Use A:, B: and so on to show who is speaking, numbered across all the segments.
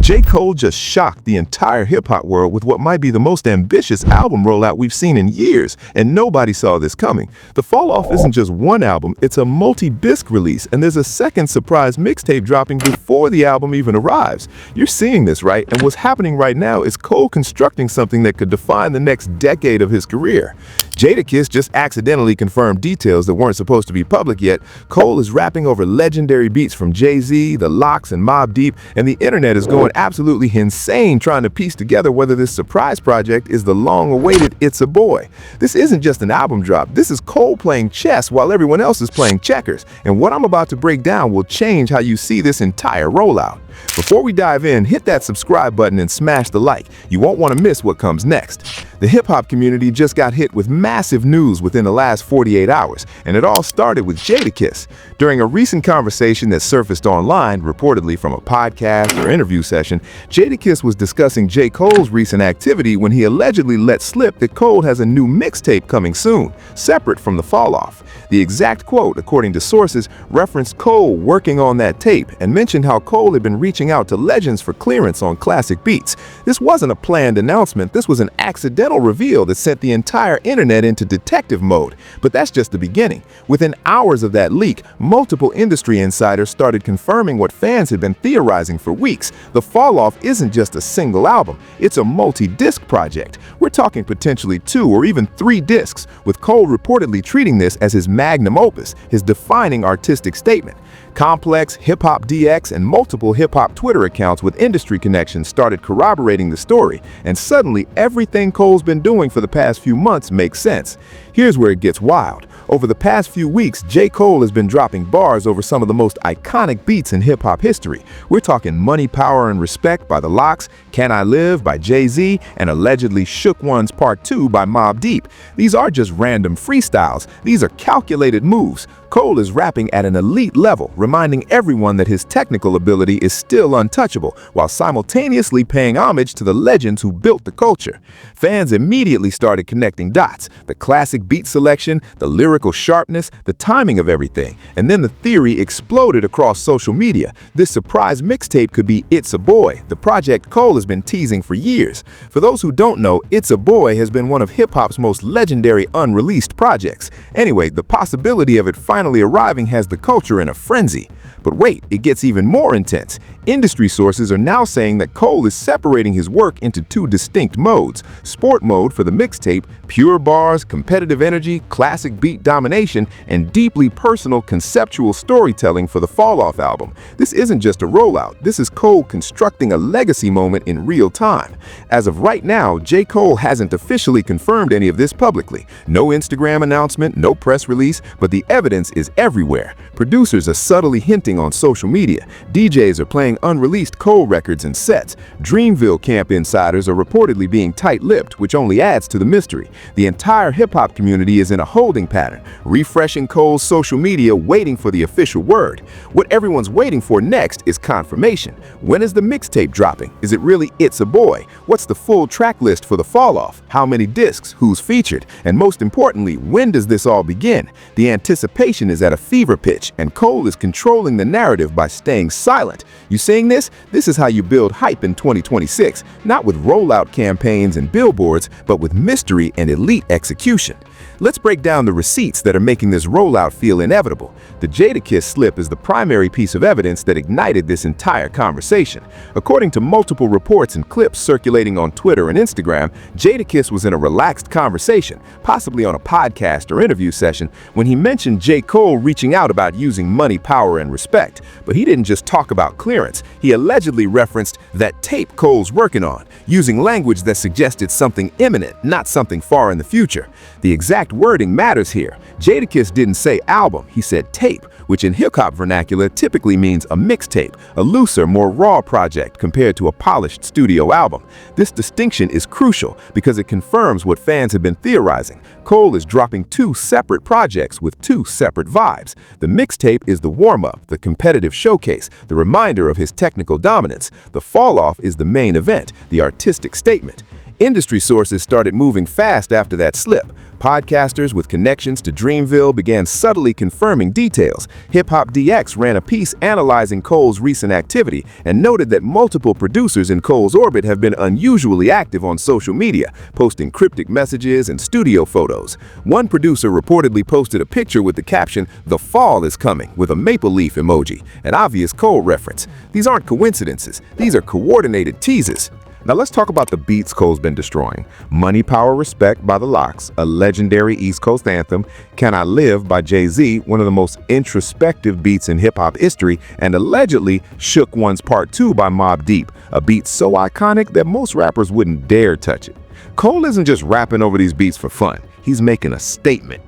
A: J. Cole just shocked the entire hip-hop world with what might be the most ambitious album rollout we've seen in years, and nobody saw this coming. The Fall Off isn't just one album, it's a multi-disc release, and there's a second surprise mixtape dropping before the album even arrives. You're seeing this, right? And what's happening right now is Cole constructing something that could define the next decade of his career. Jadakiss just accidentally confirmed details that weren't supposed to be public yet. Cole is rapping over legendary beats from Jay-Z, The Lox, and Mobb Deep, and the internet is going absolutely insane trying to piece together whether this surprise project is the long-awaited It's a Boy. This isn't just an album drop, this is Cole playing chess while everyone else is playing checkers, and what I'm about to break down will change how you see this entire rollout. Before we dive in, hit that subscribe button and smash the like. You won't want to miss what comes next. The hip-hop community just got hit with massive news within the last 48 hours, and it all started with Jadakiss. During a recent conversation that surfaced online, reportedly from a podcast or interview session, Jadakiss was discussing J. Cole's recent activity when he allegedly let slip that Cole has a new mixtape coming soon, separate from the Fall Off. The exact quote, according to sources, referenced Cole working on that tape and mentioned how Cole had been reaching out to legends for clearance on classic beats. This wasn't a planned announcement, this was an accidental reveal that sent the entire internet into detective mode. But that's just the beginning. Within hours of that leak, multiple industry insiders started confirming what fans had been theorizing for weeks. The Fall Off isn't just a single album, it's a multi-disc project. We're talking potentially 2 or even 3 discs, with Cole reportedly treating this as his magnum opus, his defining artistic statement. Complex, Hip Hop DX, and multiple hip-hop Twitter accounts with industry connections started corroborating the story, and suddenly everything Cole's been doing for the past few months makes sense. Here's where it gets wild. Over the past few weeks, J. Cole has been dropping bars over some of the most iconic beats in hip-hop history. We're talking Money, Power, and Respect by The Lox, Can I Live by Jay-Z, and allegedly Shook Ones Part 2 by Mobb Deep. These are just random freestyles. These are calculated moves. Cole is rapping at an elite level, reminding everyone that his technical ability is still untouchable, while simultaneously paying homage to the legends who built the culture. Fans immediately started connecting dots, the classic beat selection, the lyrical sharpness, the timing of everything, and then the theory exploded across social media. This surprise mixtape could be It's a Boy, the project Cole has been teasing for years. For those who don't know, It's a Boy has been one of hip-hop's most legendary unreleased projects. Anyway, the possibility of it finally arriving has the culture in a frenzy. But wait, it gets even more intense. Industry sources are now saying that Cole is separating his work into 2 distinct modes. Sport mode for the mixtape, pure bars, competitive energy, classic beat domination, and deeply personal conceptual storytelling for the Fall Off album. This isn't just a rollout, this is Cole constructing a legacy moment in real time. As of right now, J. Cole hasn't officially confirmed any of this publicly. No Instagram announcement, no press release, but the evidence is everywhere. Producers are subtly hinting on social media. DJs are playing unreleased Cole records and sets. Dreamville camp insiders are reportedly being tight-lipped, which only adds to the mystery. The entire hip-hop community is in a holding pattern, refreshing Cole's social media, waiting for the official word. What everyone's waiting for next is confirmation. When is the mixtape dropping? Is it really It's a Boy? What's the full track list for the Fall Off? How many discs? Who's featured? And most importantly, when does this all begin? The anticipation is at a fever pitch, and Cole is controlling the narrative by staying silent. You seeing this? This is how you build hype in 2026, not with rollout campaigns and billboards, but with mystery and elite execution. Let's break down the receipts that are making this rollout feel inevitable. The Jadakiss slip is the primary piece of evidence that ignited this entire conversation. According to multiple reports and clips circulating on Twitter and Instagram, Jadakiss was in a relaxed conversation, possibly on a podcast or interview session, when he mentioned J. Cole reaching out about using Money, Power, and Respect. But he didn't just talk about clearance. He allegedly referenced that tape Cole's working on, using language that suggested something imminent, not something far in the future. The exact wording matters here. Jadakiss didn't say album, he said tape, which in hip-hop vernacular typically means a mixtape, a looser, more raw project compared to a polished studio album. This distinction is crucial because it confirms what fans have been theorizing. Cole is dropping 2 separate projects with 2 separate vibes. The mixtape is the warm-up, the competitive showcase, the reminder of his technical dominance. The Fall Off is the main event, the artistic statement. Industry sources started moving fast after that slip. Podcasters with connections to Dreamville began subtly confirming details. Hip Hop DX ran a piece analyzing Cole's recent activity and noted that multiple producers in Cole's orbit have been unusually active on social media, posting cryptic messages and studio photos. One producer reportedly posted a picture with the caption, "The fall is coming," with a maple leaf emoji, an obvious Cole reference. These aren't coincidences, these are coordinated teases. Now let's talk about the beats Cole's been destroying. Money, Power, Respect by The Lox, a legendary East Coast anthem. Can I Live by Jay-Z, one of the most introspective beats in hip-hop history, and allegedly Shook One's Part 2 by Mobb Deep, a beat so iconic that most rappers wouldn't dare touch it. Cole isn't just rapping over these beats for fun, he's making a statement.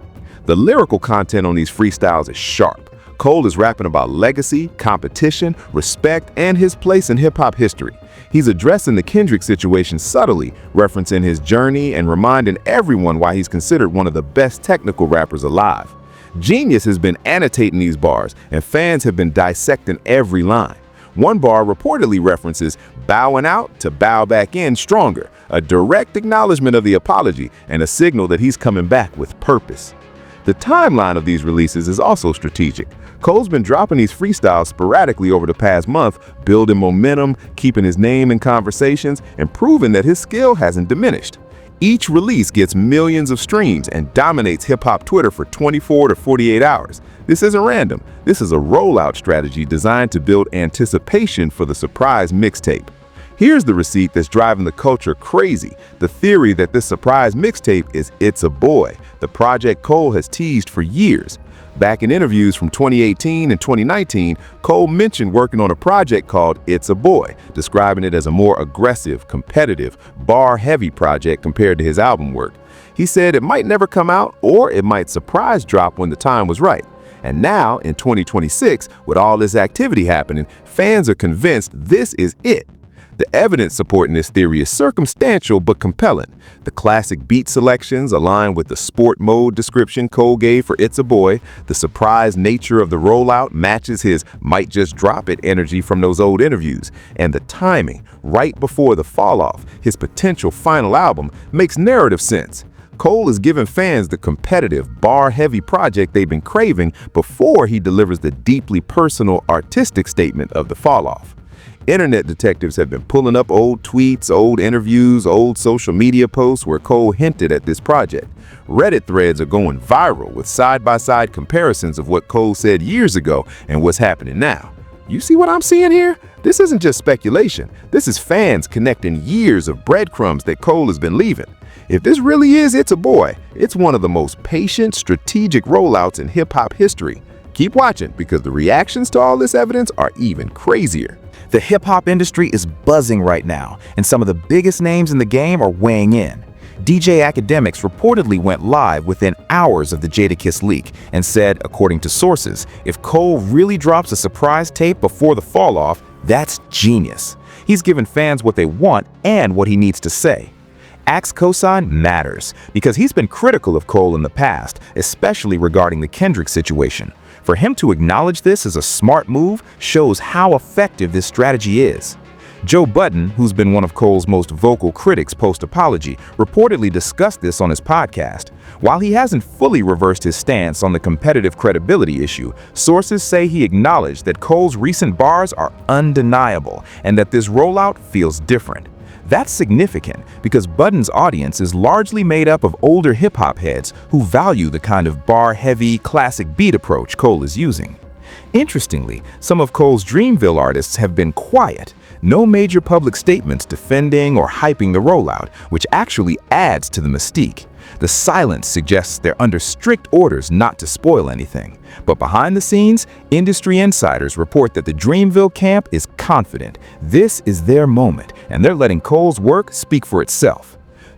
A: The lyrical content on these freestyles is sharp. Cole is rapping about legacy, competition, respect, and his place in hip-hop history. He's addressing the Kendrick situation subtly, referencing his journey and reminding everyone why he's considered one of the best technical rappers alive. Genius has been annotating these bars, and fans have been dissecting every line. One bar reportedly references bowing out to bow back in stronger, a direct acknowledgement of the apology and a signal that he's coming back with purpose. The timeline of these releases is also strategic. Cole's been dropping these freestyles sporadically over the past month, building momentum, keeping his name in conversations, and proving that his skill hasn't diminished. Each release gets millions of streams and dominates hip-hop Twitter for 24 to 48 hours. This isn't random. This is a rollout strategy designed to build anticipation for the surprise mixtape. Here's the receipt that's driving the culture crazy. The theory that this surprise mixtape is It's a Boy, the project Cole has teased for years. Back in interviews from 2018 and 2019, Cole mentioned working on a project called It's a Boy, describing it as a more aggressive, competitive, bar-heavy project compared to his album work. He said it might never come out or it might surprise drop when the time was right. And now, in 2026, with all this activity happening, fans are convinced this is it. The evidence supporting this theory is circumstantial but compelling. The classic beat selections align with the sport mode description Cole gave for It's a Boy. The surprise nature of the rollout matches his might just drop it energy from those old interviews. And the timing, right before the fall off, his potential final album, makes narrative sense. Cole is giving fans the competitive, bar-heavy project they've been craving before he delivers the deeply personal, artistic statement of the fall off. Internet detectives have been pulling up old tweets, old interviews, old social media posts where Cole hinted at this project. Reddit threads are going viral with side-by-side comparisons of what Cole said years ago and what's happening now. You see what I'm seeing here? This isn't just speculation. This is fans connecting years of breadcrumbs that Cole has been leaving. If this really is It's a Boy, it's one of the most patient, strategic rollouts in hip-hop history. Keep watching because the reactions to all this evidence are even crazier.
B: The hip-hop industry is buzzing right now, and some of the biggest names in the game are weighing in. DJ Academics reportedly went live within hours of the Jadakiss leak and said, according to sources, if Cole really drops a surprise tape before the fall-off, that's genius. He's given fans what they want and what he needs to say. Axe cosign matters because he's been critical of Cole in the past, especially regarding the Kendrick situation. For him to acknowledge this as a smart move shows how effective this strategy is. Joe Budden, who's been one of Cole's most vocal critics post-apology, reportedly discussed this on his podcast. While he hasn't fully reversed his stance on the competitive credibility issue, sources say he acknowledged that Cole's recent bars are undeniable and that this rollout feels different. That's significant because Budden's audience is largely made up of older hip-hop heads who value the kind of bar-heavy, classic beat approach Cole is using. Interestingly, some of Cole's Dreamville artists have been quiet. No major public statements defending or hyping the rollout, which actually adds to the mystique. The silence suggests they're under strict orders not to spoil anything. But behind the scenes, industry insiders report that the Dreamville camp is confident. This is their moment, and they're letting Cole's work speak for itself.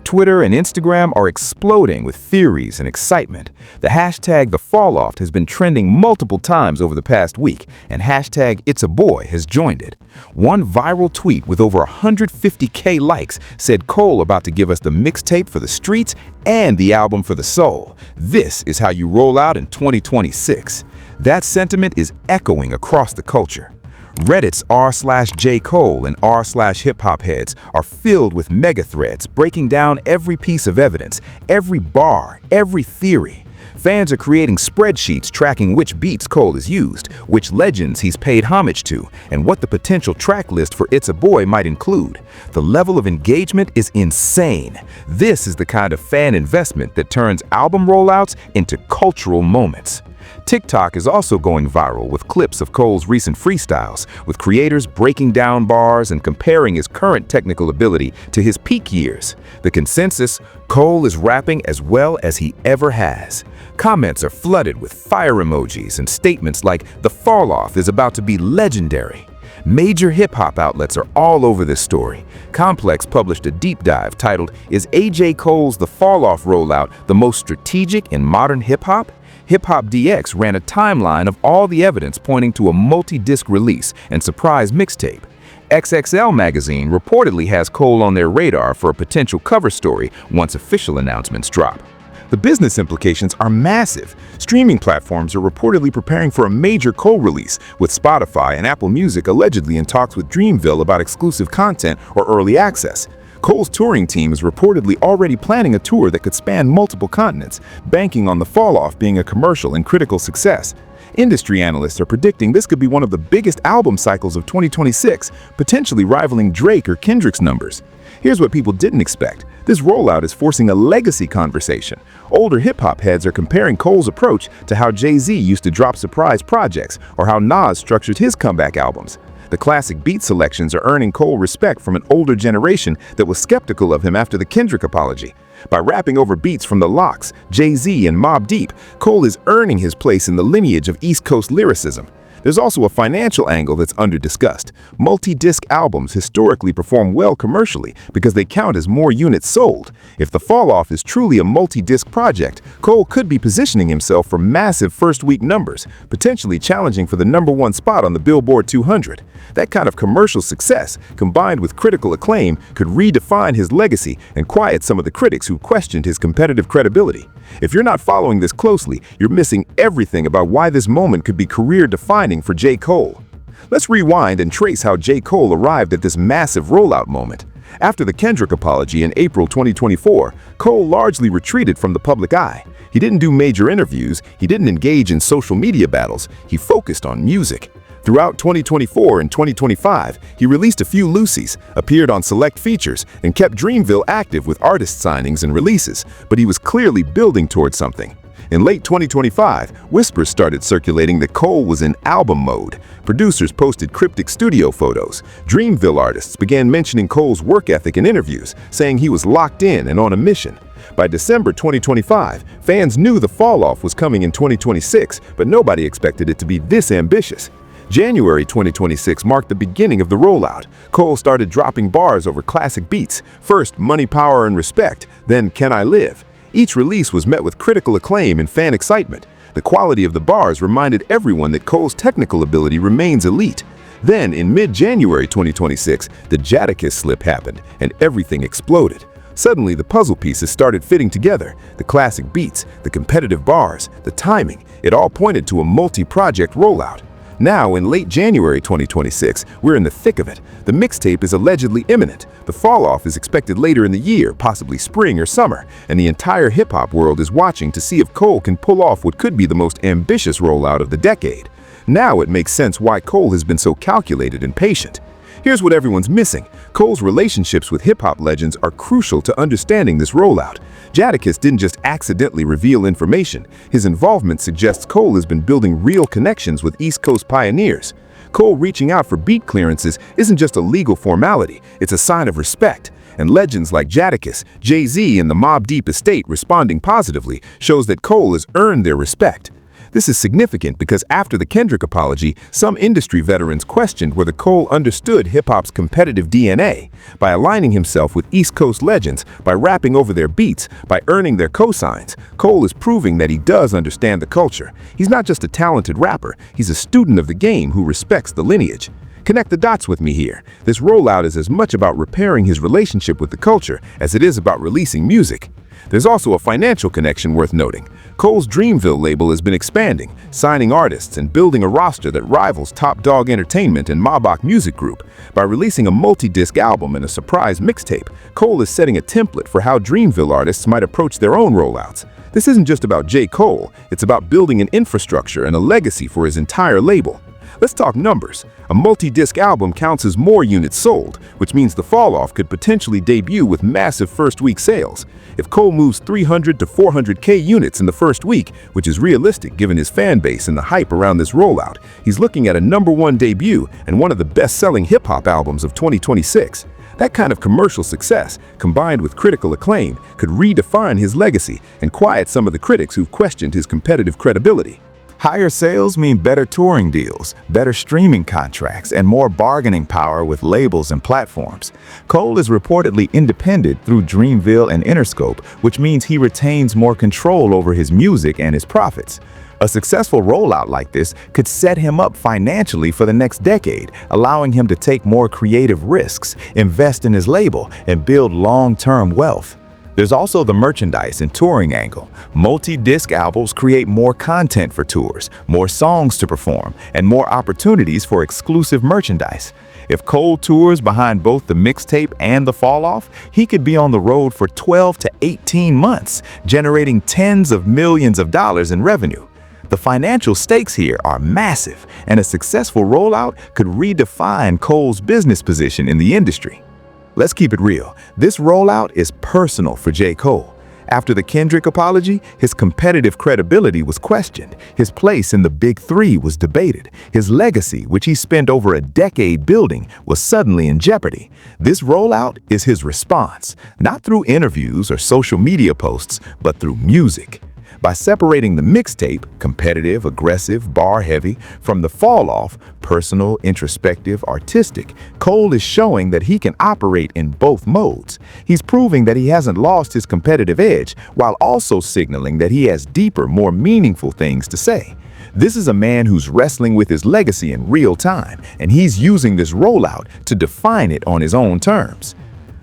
B: Twitter and Instagram are exploding with theories and excitement. The hashtag #TheFalloff has been trending multiple times over the past week, and hashtag It's a Boy has joined it. One viral tweet with over 150K likes said Cole about to give us the mixtape for the streets and the album for the soul. This is how you roll out in 2026. That sentiment is echoing across the culture. Reddit's r/J Cole and r/hip hop heads are filled with mega threads breaking down every piece of evidence, every bar, every theory. Fans are creating spreadsheets tracking which beats Cole has used, which legends he's paid homage to, and what the potential track list for It's a Boy might include. The level of engagement is insane. This is the kind of fan investment that turns album rollouts into cultural moments. TikTok is also going viral with clips of Cole's recent freestyles, with creators breaking down bars and comparing his current technical ability to his peak years. The consensus: Cole is rapping as well as he ever has. Comments are flooded with fire emojis and statements like "the fall-off is about to be legendary." Major hip-hop outlets are all over this story. Complex published a deep dive titled, "Is AJ Cole's The Fall-Off Rollout the most strategic in modern hip-hop?" Hip Hop DX ran a timeline of all the evidence pointing to a multi-disc release and surprise mixtape. XXL magazine reportedly has Cole on their radar for a potential cover story once official announcements drop.
A: The business implications are massive. Streaming platforms are reportedly preparing for a major Cole release, with Spotify and Apple Music allegedly in talks with Dreamville about exclusive content or early access. Cole's touring team is reportedly already planning a tour that could span multiple continents, banking on the fall-off being a commercial and critical success. Industry analysts are predicting this could be one of the biggest album cycles of 2026, potentially rivaling Drake or Kendrick's numbers. Here's what people didn't expect. This rollout is forcing a legacy conversation. Older hip-hop heads are comparing Cole's approach to how Jay-Z used to drop surprise projects or how Nas structured his comeback albums. The classic beat selections are earning Cole respect from an older generation that was skeptical of him after the Kendrick apology. By rapping over beats from The Lox, Jay-Z, and Mobb Deep, Cole is earning his place in the lineage of East Coast lyricism. There's also a financial angle that's under-discussed. Multi-disc albums historically perform well commercially because they count as more units sold. If The Fall-Off is truly a multi-disc project, Cole could be positioning himself for massive first-week numbers, potentially challenging for the #1 spot on the Billboard 200. That kind of commercial success, combined with critical acclaim, could redefine his legacy and quiet some of the critics who questioned his competitive credibility. If you're not following this closely, you're missing everything about why this moment could be career-defining for J. Cole. Let's rewind and trace how J. Cole arrived at this massive rollout moment. After the Kendrick apology in April 2024, Cole largely retreated from the public eye. He didn't do major interviews, he didn't engage in social media battles, he focused on music. Throughout 2024 and 2025, he released a few loosies, appeared on select features, and kept Dreamville active with artist signings and releases, but he was clearly building towards something. In late 2025, whispers started circulating that Cole was in album mode. Producers posted cryptic studio photos. Dreamville artists began mentioning Cole's work ethic in interviews, saying he was locked in and on a mission. By December 2025, fans knew the fall-off was coming in 2026, but nobody expected it to be this ambitious. January 2026 marked the beginning of the rollout. Cole started dropping bars over classic beats. First, Money, Power, and Respect, then Can I Live? Each release was met with critical acclaim and fan excitement. The quality of the bars reminded everyone that Cole's technical ability remains elite. Then, in mid-January 2026, the Jadakiss slip happened, and everything exploded. Suddenly, the puzzle pieces started fitting together. The classic beats, the competitive bars, the timing, it all pointed to a multi-project rollout. Now, in late January 2026, we're in the thick of it. The mixtape is allegedly imminent. The fall-off is expected later in the year, possibly spring or summer, and the entire hip-hop world is watching to see if Cole can pull off what could be the most ambitious rollout of the decade. Now it makes sense why Cole has been so calculated and patient. Here's what everyone's missing. Cole's relationships with hip-hop legends are crucial to understanding this rollout. Jadakiss didn't just accidentally reveal information. His involvement suggests Cole has been building real connections with East Coast pioneers. Cole reaching out for beat clearances isn't just a legal formality, it's a sign of respect. And legends like Jadakiss, Jay-Z, and the Mobb Deep estate responding positively shows that Cole has earned their respect. This is significant because after the Kendrick apology, some industry veterans questioned whether Cole understood hip-hop's competitive DNA. By aligning himself with East Coast legends, by rapping over their beats, by earning their cosigns, Cole is proving that he does understand the culture. He's not just a talented rapper, he's a student of the game who respects the lineage. Connect the dots with me here. This rollout is as much about repairing his relationship with the culture as it is about releasing music. There's also a financial connection worth noting. Cole's Dreamville label has been expanding, signing artists and building a roster that rivals Top Dog Entertainment and Maybach Music Group. By releasing a multi-disc album and a surprise mixtape, Cole is setting a template for how Dreamville artists might approach their own rollouts. This isn't just about J. Cole, it's about building an infrastructure and a legacy for his entire label. Let's talk numbers. A multi-disc album counts as more units sold, which means the falloff could potentially debut with massive first-week sales. If Cole moves 300 to 400K units in the first week, which is realistic given his fan base and the hype around this rollout, he's looking at a #1 debut and one of the best-selling hip-hop albums of 2026. That kind of commercial success, combined with critical acclaim, could redefine his legacy and quiet some of the critics who've questioned his competitive credibility.
B: Higher sales mean better touring deals, better streaming contracts, and more bargaining power with labels and platforms. Cole is reportedly independent through Dreamville and Interscope, which means he retains more control over his music and his profits. A successful rollout like this could set him up financially for the next decade, allowing him to take more creative risks, invest in his label, and build long-term wealth. There's also the merchandise and touring angle. Multi-disc albums create more content for tours, more songs to perform, and more opportunities for exclusive merchandise. If Cole tours behind both the mixtape and the falloff, he could be on the road for 12 to 18 months, generating tens of millions of dollars in revenue. The financial stakes here are massive, and a successful rollout could redefine Cole's business position in the industry. Let's keep it real. This rollout is personal for J. Cole. After the Kendrick apology, his competitive credibility was questioned. His place in the Big Three was debated. His legacy, which he spent over a decade building, was suddenly in jeopardy. This rollout is his response, not through interviews or social media posts, but through music. By separating the mixtape, competitive, aggressive, bar-heavy, from the falloff, personal, introspective, artistic, Cole is showing that he can operate in both modes. He's proving that he hasn't lost his competitive edge, while also signaling that he has deeper, more meaningful things to say. This is a man who's wrestling with his legacy in real time, and he's using this rollout to define it on his own terms.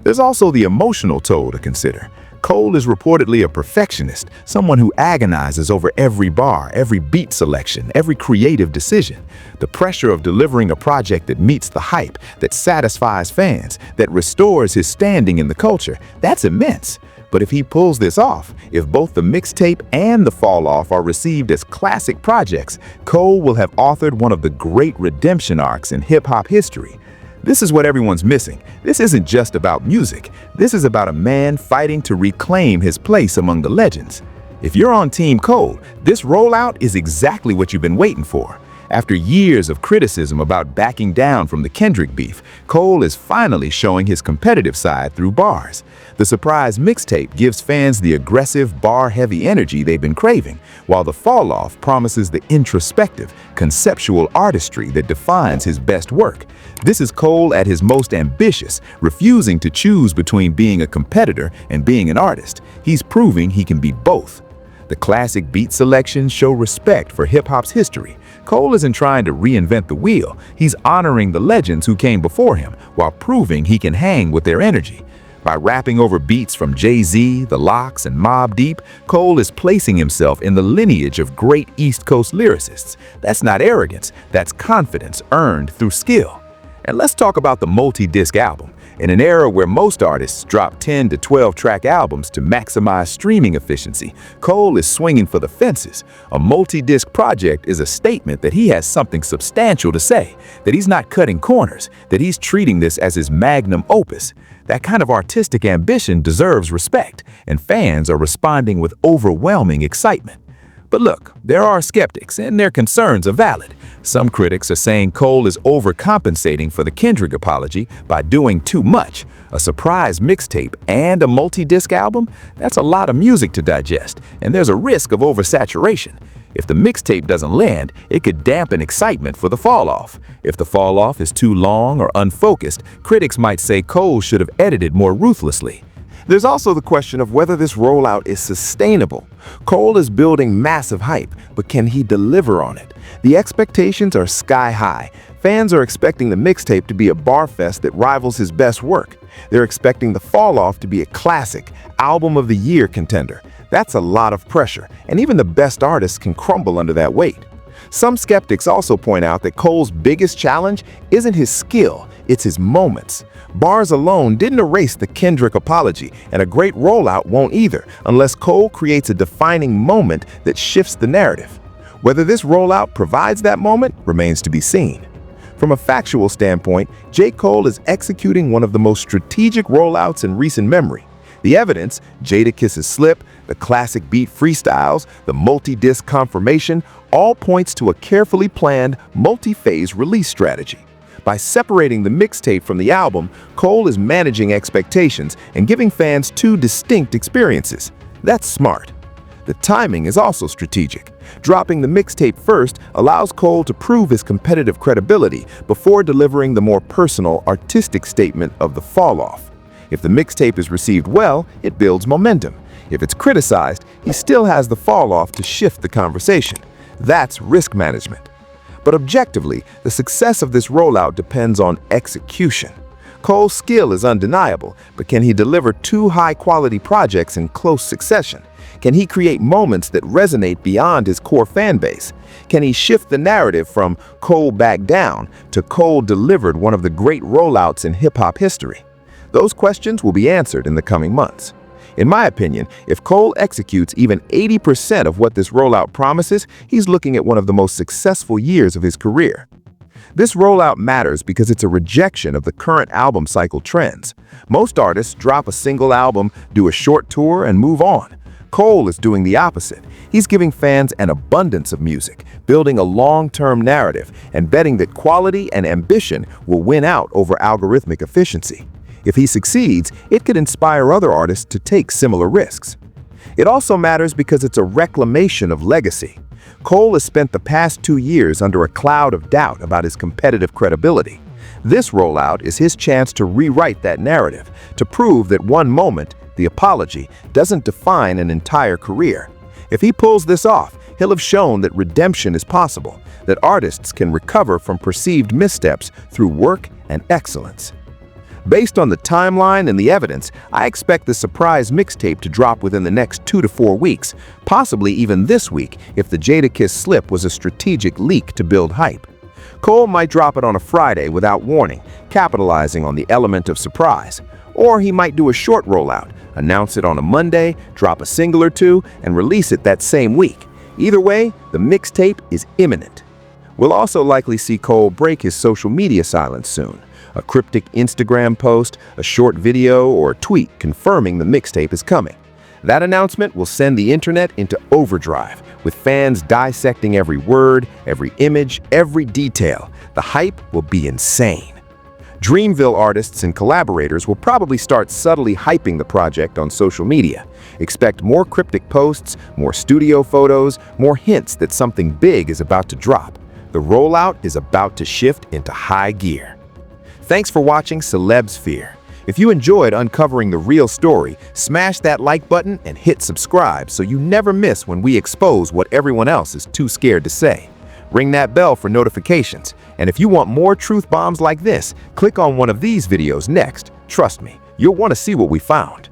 B: There's also the emotional toll to consider. Cole is reportedly a perfectionist, someone who agonizes over every bar, every beat selection, every creative decision. The pressure of delivering a project that meets the hype, that satisfies fans, that restores his standing in the culture, that's immense. But if he pulls this off, if both the mixtape and the falloff are received as classic projects, Cole will have authored one of the great redemption arcs in hip-hop history. This is what everyone's missing. This isn't just about music. This is about a man fighting to reclaim his place among the legends. If you're on Team Cole, this rollout is exactly what you've been waiting for. After years of criticism about backing down from the Kendrick beef, Cole is finally showing his competitive side through bars. The surprise mixtape gives fans the aggressive, bar-heavy energy they've been craving, while the falloff promises the introspective, conceptual artistry that defines his best work. This is Cole at his most ambitious, refusing to choose between being a competitor and being an artist. He's proving he can be both. The classic beat selections show respect for hip-hop's history. Cole isn't trying to reinvent the wheel. He's honoring the legends who came before him while proving he can hang with their energy. By rapping over beats from Jay-Z, The Lox, and Mobb Deep, Cole is placing himself in the lineage of great East Coast lyricists. That's not arrogance, that's confidence earned through skill. And let's talk about the multi-disc album. In an era where most artists drop 10 to 12-track albums to maximize streaming efficiency, Cole is swinging for the fences. A multi-disc project is a statement that he has something substantial to say, that he's not cutting corners, that he's treating this as his magnum opus. That kind of artistic ambition deserves respect, and fans are responding with overwhelming excitement. But look, there are skeptics, and their concerns are valid. Some critics are saying Cole is overcompensating for the Kendrick apology by doing too much. A surprise mixtape and a multi-disc album? That's a lot of music to digest, and there's a risk of oversaturation. If the mixtape doesn't land, it could dampen excitement for the falloff. If the falloff is too long or unfocused, critics might say Cole should have edited more ruthlessly. There's also the question of whether this rollout is sustainable. Cole is building massive hype, but can he deliver on it? The expectations are sky high.
A: Fans are expecting the mixtape to be a bar fest that rivals his best work. They're expecting the Fall Off to be a classic, album of the year contender. That's a lot of pressure, and even the best artists can crumble under that weight. Some skeptics also point out that Cole's biggest challenge isn't his skill, it's his moments. Bars alone didn't erase the Kendrick apology, and a great rollout won't either, unless Cole creates a defining moment that shifts the narrative. Whether this rollout provides that moment remains to be seen. From a factual standpoint, J. Cole is executing one of the most strategic rollouts in recent memory. The evidence, Jadakiss's slip, the classic beat freestyles, the multi-disc confirmation, all points to a carefully planned, multi-phase release strategy. By separating the mixtape from the album, Cole is managing expectations and giving fans two distinct experiences. That's smart. The timing is also strategic. Dropping the mixtape first allows Cole to prove his competitive credibility before delivering the more personal, artistic statement of the Fall Off. If the mixtape is received well, it builds momentum. If it's criticized, he still has the Fall Off to shift the conversation. That's risk management. But objectively, the success of this rollout depends on execution. Cole's skill is undeniable, but can he deliver two high-quality projects in close succession? Can he create moments that resonate beyond his core fan base? Can he shift the narrative from Cole back down to Cole delivered one of the great rollouts in hip-hop history? Those questions will be answered in the coming months. In my opinion, if Cole executes even 80% of what this rollout promises, he's looking at one of the most successful years of his career. This rollout matters because it's a rejection of the current album cycle trends. Most artists drop a single album, do a short tour, and move on. Cole is doing the opposite. He's giving fans an abundance of music, building a long-term narrative, and betting that quality and ambition will win out over algorithmic efficiency. If he succeeds, it could inspire other artists to take similar risks. It also matters because it's a reclamation of legacy. Cole has spent the past 2 years under a cloud of doubt about his competitive credibility. This rollout is his chance to rewrite that narrative, to prove that one moment, the apology, doesn't define an entire career. If he pulls this off, he'll have shown that redemption is possible, that artists can recover from perceived missteps through work and excellence. Based on the timeline and the evidence, I expect the surprise mixtape to drop within the next 2 to 4 weeks, possibly even this week if the Jadakiss slip was a strategic leak to build hype. Cole might drop it on a Friday without warning, capitalizing on the element of surprise. Or he might do a short rollout, announce it on a Monday, drop a single or two, and release it that same week. Either way, the mixtape is imminent. We'll also likely see Cole break his social media silence soon. A cryptic Instagram post, a short video, or a tweet confirming the mixtape is coming. That announcement will send the internet into overdrive, with fans dissecting every word, every image, every detail. The hype will be insane. Dreamville artists and collaborators will probably start subtly hyping the project on social media. Expect more cryptic posts, more studio photos, more hints that something big is about to drop. The rollout is about to shift into high gear. Thanks for watching Celebsphere. If you enjoyed uncovering the real story, smash that like button and hit subscribe so you never miss when we expose what everyone else is too scared to say. Ring that bell for notifications. And if you want more truth bombs like this, click on one of these videos next. Trust me, you'll want to see what we found.